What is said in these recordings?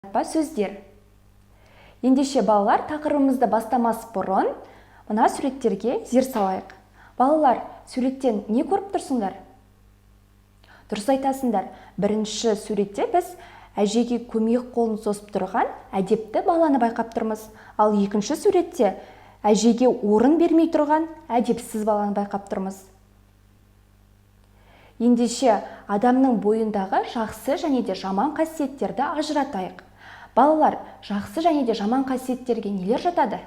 Ба сөздер. Ендеше балалар, тақырыбымызды бастамас бұрын мына суреттерге зер салайық. Балалар, суреттен не көріп тұрсыңдар? Дұрыс айтасыңдар. Бірінші суретте біз әжеге көмек қолын созып тұрған әдепті баланы байқап тұрмыз. Ал екінші суретте әжеге орын бермей тұрған әдепсіз баланы байқап тұрмыз. Ендеше адамның бойындағы жақсы және де жаман қасиеттерді ажыратайық. Балалар, жақсы және де жаман қасиеттерге нелер жатады?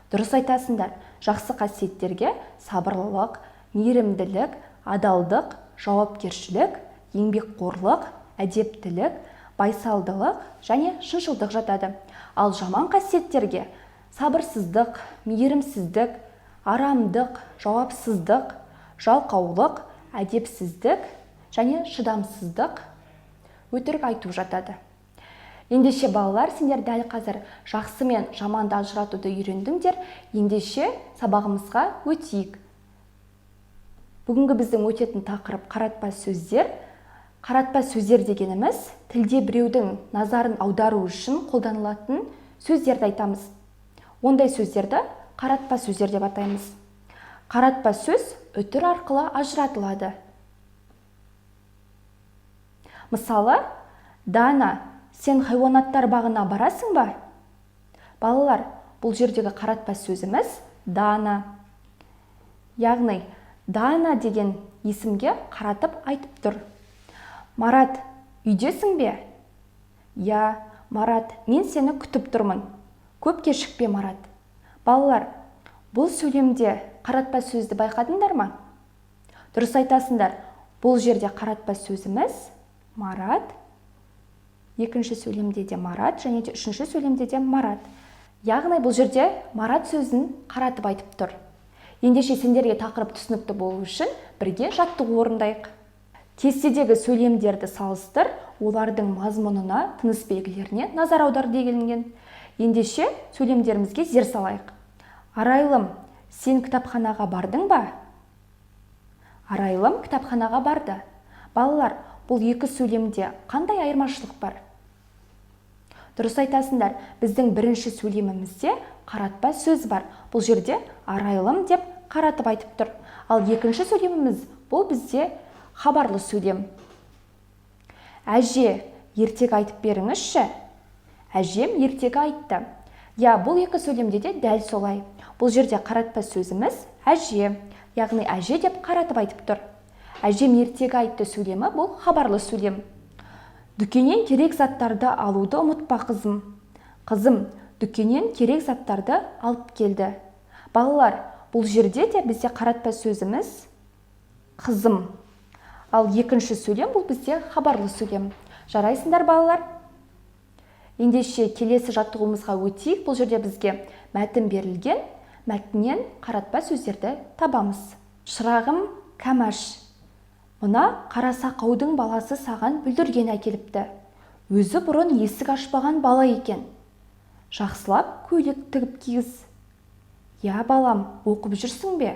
Дұрыс айтасыңдар. Жақсы қасиеттерге сабырлылық, мейірімділік, адалдық, жауапкершілік, еңбекқорлық, әдептілік, байсалдылық және шыншылдық жатады. Ал жаман қасиеттерге сабырсыздық, мейірімсіздік, арамдық, жауапсыздық, жалқаулық, әдепсіздік және шыдамсыздық, өтірік айту жатады. Ендеше балалар, сендер дәл қазір жақсы мен жаманды ажыратуды үйрендіңдер. Ендеше сабағымызға өтейік. Бүгінгі біздің өтетін тақырып қаратпа сөздер. Қаратпа сөздер дегеніміз тілде біреудің назарын аудару үшін қолданылатын сөздерді айтамыз. Ондай сөздерді қаратпа сөздер деп атаймыз. Қаратпа сөз үтір арқылы ажыратылады. Мысалы, Дана, сен хайуанаттар бағына барасың ба? Балалар, бұл жердегі қаратпа сөзіміз Дана. Яғни, Дана деген есімге қаратып айтып тұр. Марат, үйдесің бе? Я, Марат, мен сені күтіп тұрмын. Көп кешікпе, Марат. Балалар, бұл сөйлемде қаратпа сөзді байқадыңдар ма? Дұрыс айтасыңдар. Бұл жерде қаратпа сөзіміз Марат. Екінші сөйлемде де Марат, және де үшінші сөйлемде де Марат. Яғни бұл жерде Марат сөзін қаратып айтып тұр. Ендеше сендерге тақырып түсінікті болу үшін бірге жаттығу орындайық. Кестедегі сөйлемдерді салыстыр, олардың мазмұнына, тыныс белгілеріне назар аудар делінген. Ендеше сөйлемдерімізге зер салайық. Арайлым, сен кітапханаға бардың ба? Арайлым кітапханаға барды. Балалар, бұл екі сөйлемде қандай айырмашылық бар? Дұрыс айтасыңдар. Біздің бірінші сөйлемімізде қаратпа сөз бар. Бұл жерде арайлым деп қаратып айтып тұр. Ал екінші сөйлеміміз бұл бізде хабарлы сөйлем. Әже, ертегі айтып беріңізші. Әжем ертегі айтты. Я, бұл екі сөйлемде де дәл солай. Бұл жерде қаратпа сөзіміз әже, яғни әже деп қаратып айтып тұр. Әжем ертегі айтты сөйлемі бұл хабарлы сөйлем. Дүкеннен керек заттарды алуды ұмытпа, қызым. Қызым, дүкеннен керек заттарды алып келді. Балалар, бұл жерде де бізде қаратпа сөзіміз қызым. Ал екінші сөйлем бұл бізде хабарлы сөйлем. Жарайсыңдар, балалар? Ендеше келесі жаттығуымызға өтейік. Бұл жерде бізге мәтін берілген. Мәтіннен қаратпа сөздерді табамыз. Шырағым, Кәмәш, мына қара сақаудың баласы саған бүлдірген әкеліпті. Өзі бұрын есік ашпаған бала екен. Жақсылап көйлек тігіп кигіз. Я, балам, оқып жүрсің бе?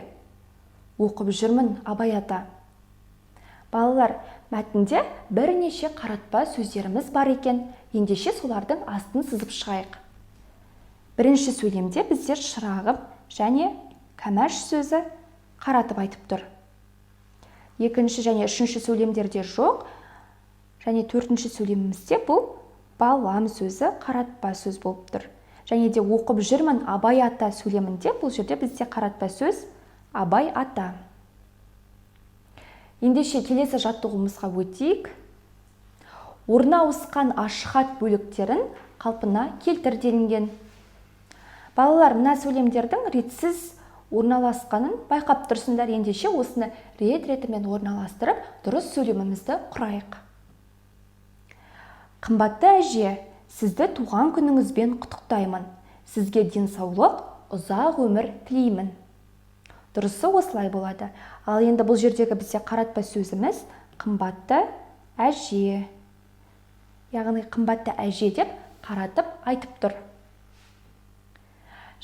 Оқып жүрмін, Абай ата. Балалар, мәтінде бірнеше қаратпа сөздеріміз бар екен. Ендеше солардың астын сызып шығайық. Бірінші сөйлемде бізде шырағым және Кәмәш сөзі қаратып айтып тұр. Екінші және үшінші сөйлемдерде жоқ. Және төртінші сөйлемімізде бұл балам сөзі қаратпа сөз болып тұр. Және де оқып жүрмін, Абай ата сөйлемінде бұл жерде бізде қаратпа сөз Абай ата. Ендеше келесі жаттығуымызға өтейік. Орнына ауысқан ашхат бөліктерін қалпына келтір делінген. Балалар, мына сөйлемдердің ретсіз орналасқанын байқап тұрсыңдар. Ендеше осыны рет-ретімен орналастырып, дұрыс сөйлемімізді құрайық. Қымбатты әже, сізді туған күніңізбен құттықтаймын. Сізге денсаулық, ұзақ өмір тілеймін. Дұрысы осылай болады. Ал енді бұл жердегі бізде қаратпа сөзіміз қымбатты әже. Яғни қымбатты әже деп қаратып айтып тұр.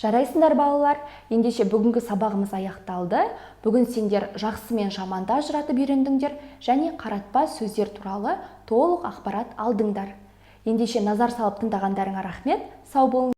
Жарайсыңдар, балалар. Ендеше бүгінгі сабағымыз аяқталды. Бүгін сендер жақсы мен жаманды ажыратып үйрендіңдер және қаратпа сөздер туралы толық ақпарат алдыңдар. ендеше назар салып тыңдағандарыңа рахмет, сау болыңдар.